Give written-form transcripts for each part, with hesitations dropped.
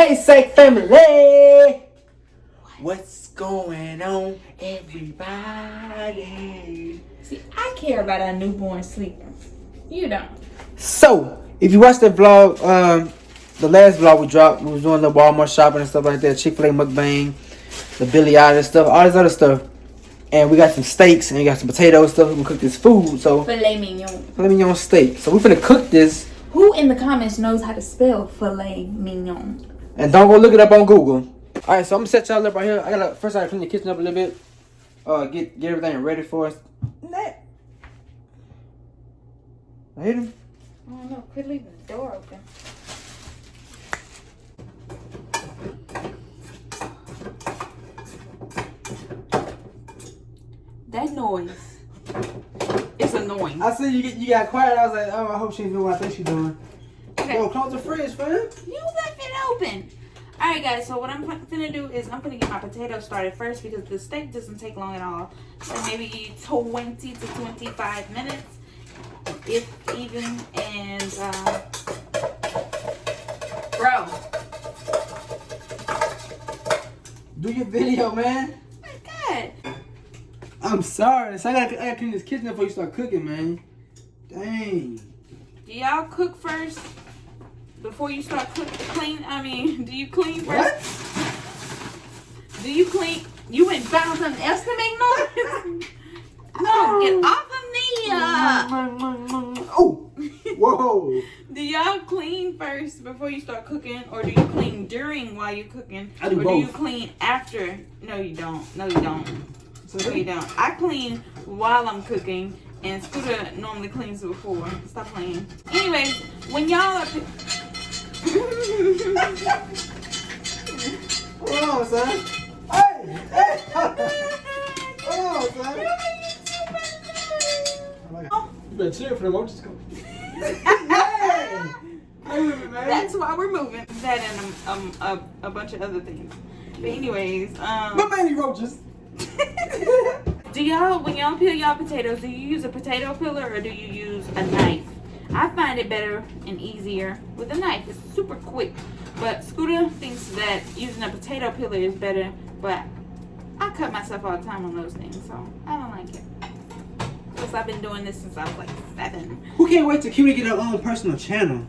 Hey, Psych family! What's going on, everybody? See, I care about our newborn sleeping. You don't. So, if you watched the vlog, the last vlog we dropped, we was doing the Walmart shopping and stuff like that, Chick-fil-A mukbang, the Billy Idol stuff, all this other stuff. And we got some steaks and we got some potatoes stuff. We cook this food, so Filet mignon. Filet mignon steak. So we finna cook this. Who in the comments knows how to spell filet mignon? And don't go look it up on Google. Alright, so I'm gonna set y'all up right here. I gotta clean the kitchen up a little bit. Get everything ready for us. I hit him. I don't know. Quit leaving the door open. That noise is annoying. I see you got quiet. I was like, oh, I hope she's doing what I think she's doing. Okay. Yo, close the fridge, fam. You left it open. Alright guys, so what I'm gonna do is I'm gonna get my potatoes started first because the steak doesn't take long at all. So maybe 20 to 25 minutes, if even. And bro, do your video, man. Oh my God. I'm sorry. So I gotta clean this kitchen up before you start cooking, man. Dang. Do y'all cook first before you start clean? I mean, do you clean first? What? Do you clean? You went and found something else to make noise? No, get off of me! Oh, whoa. Do y'all clean first before you start cooking, or do you clean during while you're cooking? I do or both. Do you clean after? No, you don't. No, you don't. No, you don't. I clean while I'm cooking, and Scoota normally cleans before. Stop playing. Anyways, when y'all are... Hold on, son. Hey! Hold on, son. You better chill for the emojis come. That's why we're moving. That and a bunch of other things. But anyways, But mainly roaches. do y'all, when y'all peel y'all potatoes, do you use a potato peeler or do you use a knife? I find it better and easier with a knife. It's super quick. But Scoota thinks that using a potato peeler is better, but I cut myself all the time on those things, so I don't like it. Because I've been doing this since I was like 7. Who can't wait to Cutie get her own personal channel?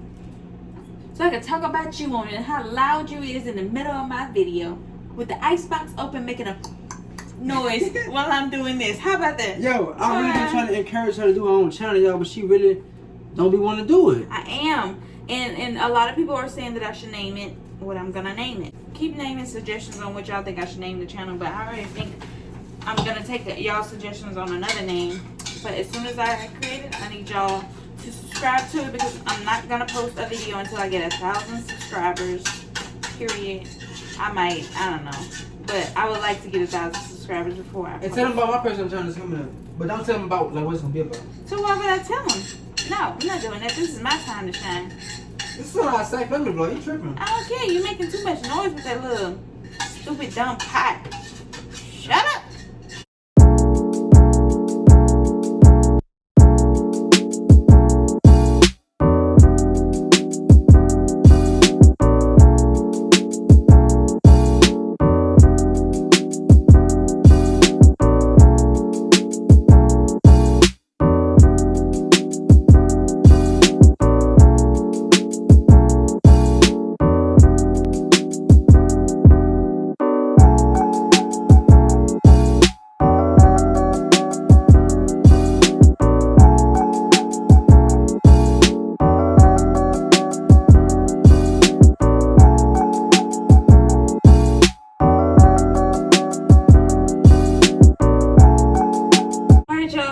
So I can talk about you on it and how loud you is in the middle of my video with the icebox open making a noise while I'm doing this. How about that? Yo, I've really been trying to encourage her to do her own channel, y'all, but she really don't be wanting to do it. I am. And a lot of people are saying that I should name it what I'm gonna name it. Keep naming suggestions on what y'all think I should name the channel, but I already think I'm gonna take y'all suggestions on another name. But as soon as I create it, I need y'all to subscribe to it because I'm not gonna post a video until I get 1,000 subscribers. Period. I don't know. But I would like to get 1,000 subscribers before I post. And tell them about my personal channel that's coming up. But don't tell them about like what it's gonna be about. So why would I tell them? No, I'm not doing that. This is my time to shine. This is not our safe family vlog. You tripping. I don't care. You making too much noise with that little stupid dumb pot. Shut up.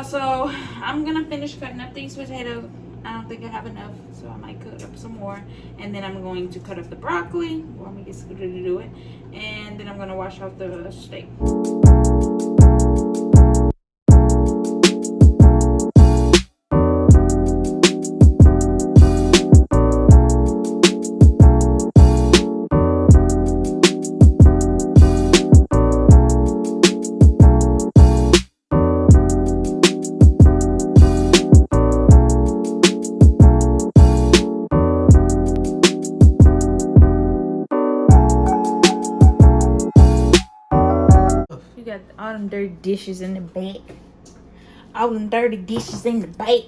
So I'm gonna finish cutting up these potatoes. I don't think I have enough, so I might cut up some more. And then I'm going to cut up the broccoli. Well, I'm gonna get Scoota to do it. And then I'm gonna wash off the steak. got all them dirty dishes in the back. All them dirty dishes in the back.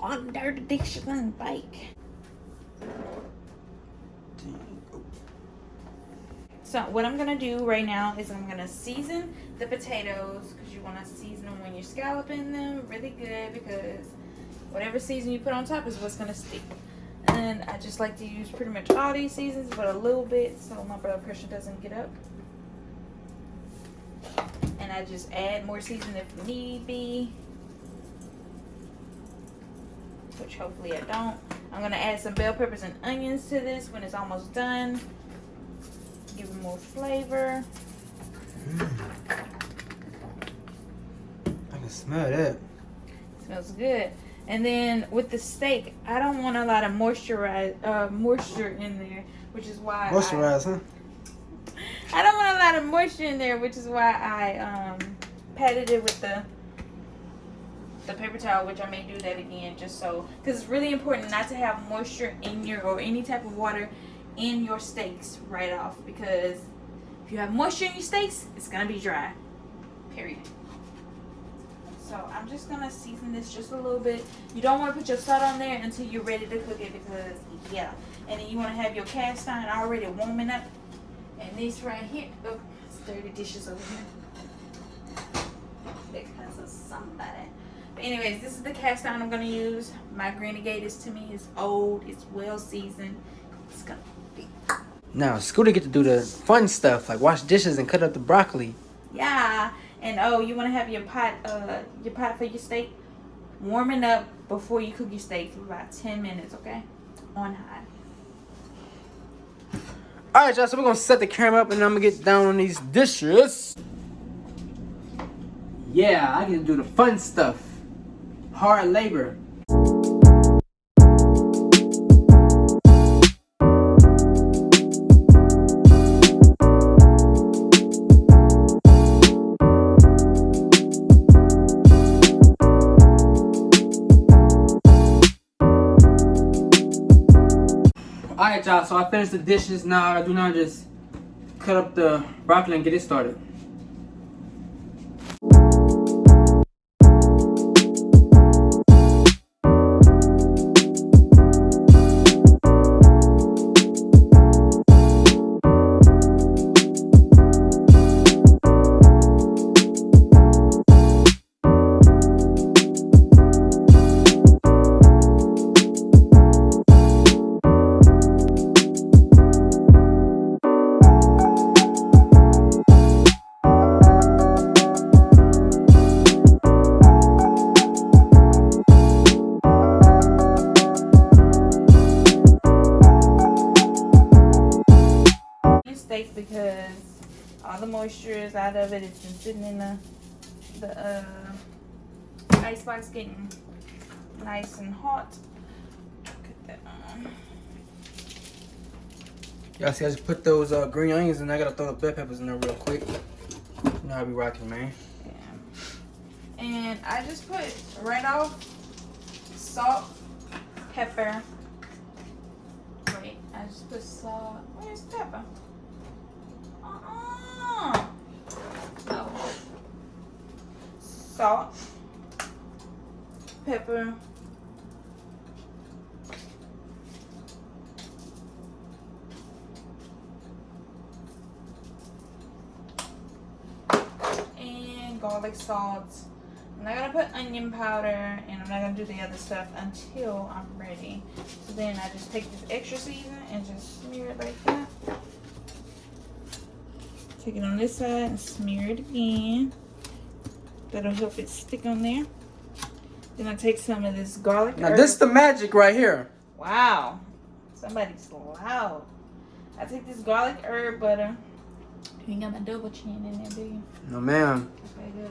All them dirty dishes in the back. So what I'm gonna do right now is I'm gonna season the potatoes, because you want to season them when you're scalloping them really good, because whatever season you put on top is what's gonna stick. And I just like to use pretty much all these seasons, but a little bit so my blood pressure doesn't get up. And I just add more season if need be, which hopefully I don't. I'm gonna add some bell peppers and onions to this when it's almost done. Give it more flavor. I can smell that. Smells good. And then with the steak, I don't want a lot of moisture in there, which is why Moisturize, I don't want a lot of moisture in there, which is why I patted it with the paper towel, which I may do that again, just so, because it's really important not to have moisture in your, or any type of water in your steaks right off, because if you have moisture in your steaks, it's gonna be dry, period. So I'm just gonna season this just a little bit. You don't want to put your salt on there until you're ready to cook it, because yeah. And then you want to have your cast iron already warming up. And this right here, oh, it's dirty dishes over here. Because of somebody. But anyways, this is the cast iron I'm gonna use. My Granny gave this to me. It's old. It's well seasoned. It's gonna be. Now Scoota get to do the fun stuff, like wash dishes and cut up the broccoli. Yeah. And oh, you want to have your pot for your steak warming up before you cook your steak for about 10 minutes, okay? On high. Alright, y'all, so we're gonna set the camera up and I'm gonna get down on these dishes. Yeah, I get to do the fun stuff. Hard labor. Alright, y'all, so I finished the dishes. Now I do now just cut up the broccoli and get it started. Because all the moisture is out of it. It's been sitting in the icebox getting nice and hot. Put that on. Y'all see, I just put those green onions and I gotta throw the bell peppers in there real quick. You know how I be rocking, man. Yeah. And I just put right off salt, pepper. Wait, I just put salt. Where's pepper? No. Salt, pepper, and garlic salt. I'm not gonna put onion powder, and I'm not gonna do the other stuff until I'm ready. So then I just take this extra season and just smear it like that. Take it on this side and smear it again. That'll help it stick on there. Then I take some of this garlic. Now this is the magic right here. Wow. Somebody's loud. I take this garlic herb butter. You ain't got my double chin in there, do you? No, ma'am. Okay, good.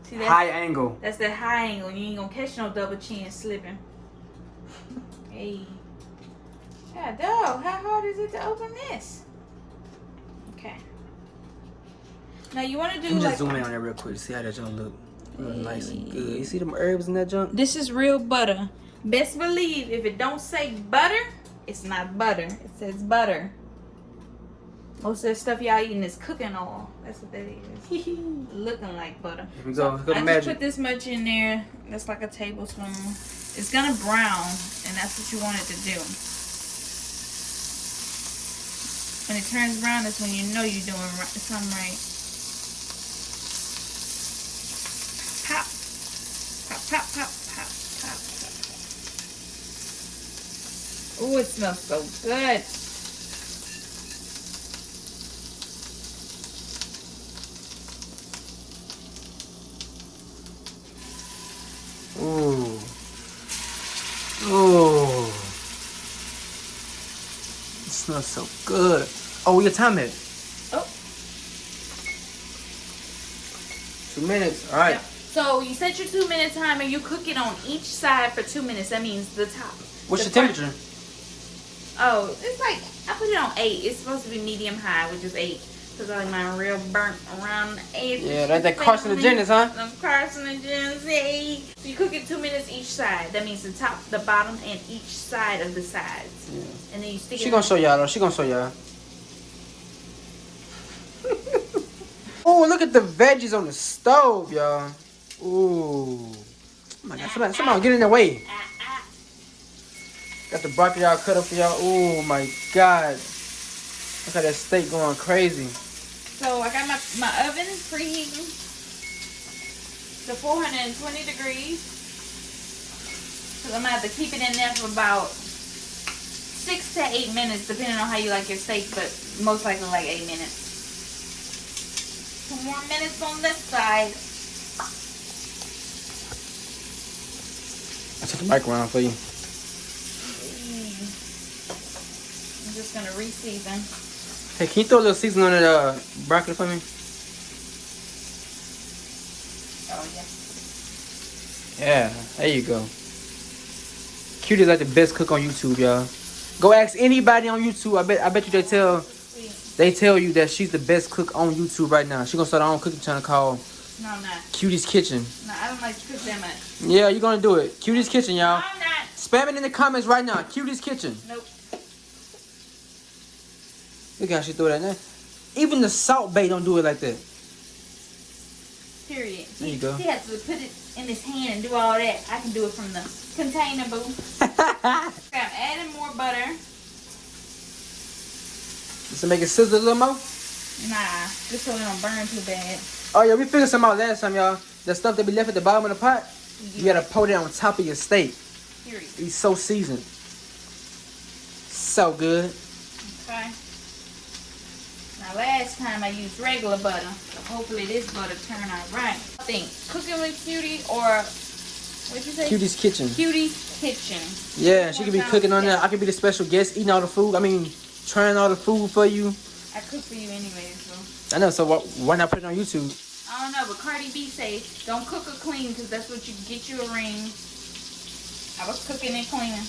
See, that's, high angle. That's that high angle. You ain't gonna catch no double chin slipping. Hey. Yeah, dog. How hard is it to open this? Okay. Now you want to do Let me like... just zoom in on that real quick to see how that junk look. Real nice and good. You see them herbs in that junk? This is real butter. Best believe if it don't say butter, it's not butter. It says butter. Most of the stuff y'all eating is cooking oil. That's what that is. Looking like butter. Here we go. So I just put this much in there. That's like a tablespoon. It's gonna brown, and that's what you want it to do. When it turns brown, that's when you know you're doing something right. Pop, pop, pop, pop, pop, pop, pop. Oh, it smells so good. Ooh. Ooh. It smells so good. Oh, your time it. Oh. 2 minutes. All right. Yeah. So you set your 2 minute timer. You cook it on each side for 2 minutes. That means the top. What's your temperature? Oh, it's like, I put it on 8. It's supposed to be medium high, which is 8. Because I like mine real burnt around the edge. Yeah, that's that carcinogens, huh? Them carcinogens, hey. So you cook it 2 minutes each side. That means the top, the bottom, and each side of the sides. Yeah. And then you stick it. She gonna show y'all though. She gonna show y'all. Oh, look at the veggies on the stove, y'all. Ooh. Oh my God, somebody get in the way. Got the broccoli y'all cut up for y'all. Oh my God. Look at that steak going crazy. So I got my oven preheating to 420 degrees. Because I'm going to have to keep it in there for about 6 to 8 minutes, depending on how you like your steak, but most likely like 8 minutes. 2 more minutes on this side. I took the mic around for you. I'm just going to re-season. Hey, can you throw a little seasoning on the broccoli for me? Oh, yeah. Yeah, there you go. Cutie's like the best cook on YouTube, y'all. Go ask anybody on YouTube. I bet you they tell you that she's the best cook on YouTube right now. She gonna start her own cooking channel called No, I'm not. Cutie's Kitchen. No, I don't like to cook that much. Yeah, you're gonna do it. Cutie's Kitchen, y'all. No, I'm not. Spam it in the comments right now. Cutie's Kitchen. Nope. Look how she threw that in there. Even the Salt Bae don't do it like that. Period. There you go. He has to put it in his hand and do all that. I can do it from the container, boo. Okay, I'm adding more butter. Just to make it sizzle a little more? Nah, just so it don't burn too bad. Oh yeah, we figured some out last time, y'all. The stuff that be left at the bottom of the pot, you gotta pour it on top of your steak. Period. It's so seasoned. So good. Okay. Now last time I used regular butter. So hopefully this butter turned out right. I think cooking with Cutie or what'd you say? Cutie's Kitchen. Cutie's Kitchen. Yeah, she could be cooking on there. I could be the special guest, eating all the food. I mean, trying all the food for you. I cook for you anyway, so. I know, so why not put it on YouTube? I don't know, but Cardi B say don't cook or clean because that's what you get you a ring. I was cooking and cleaning.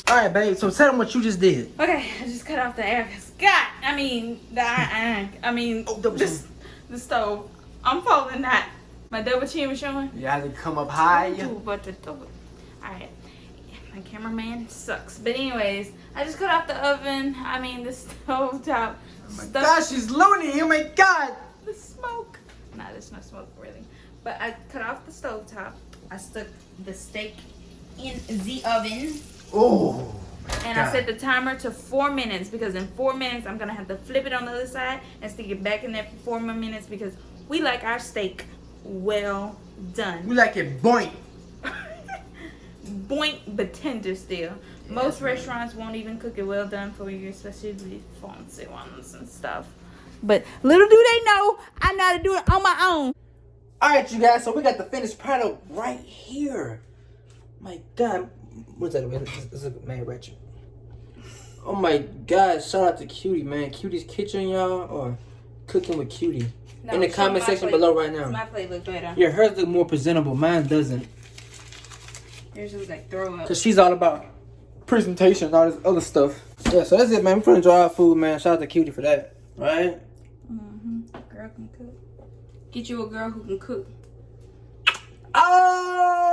All right, babe. So tell them what you just did. Okay, I just cut off the air. The stove. I'm folding that. My double chin was showing. You had to come up high. Alright. My cameraman sucks. But anyways, I just cut off the oven. The stove top. Oh my gosh, she's loony. Oh my God. The smoke. Nah, there's no smoke really. But I cut off the stove top. I stuck the steak in the oven. Oh. And I set the timer to 4 minutes because in 4 minutes I'm gonna have to flip it on the other side and stick it back in there for 4 more minutes because we like our steak well done. We like it boink. Boink, but tender still. Most restaurants won't even cook it well done for you, especially the fancy ones and stuff. But little do they know, I know how to do it on my own. Alright, you guys, so we got the finished product right here. My God. What's that? This is a man ratchet. Oh my God, shout out to Cutie, man. Cutie's Kitchen, y'all, or Cooking with Cutie. In the comment section below right now. My plate look better. Yeah, hers look more presentable. Mine doesn't. Yours looks like throw up. Because she's all about presentation and all this other stuff. Yeah, so that's it, man. We're gonna dry our food, man. Shout out to Cutie for that. Right? Girl can cook. Get you a girl who can cook. Oh!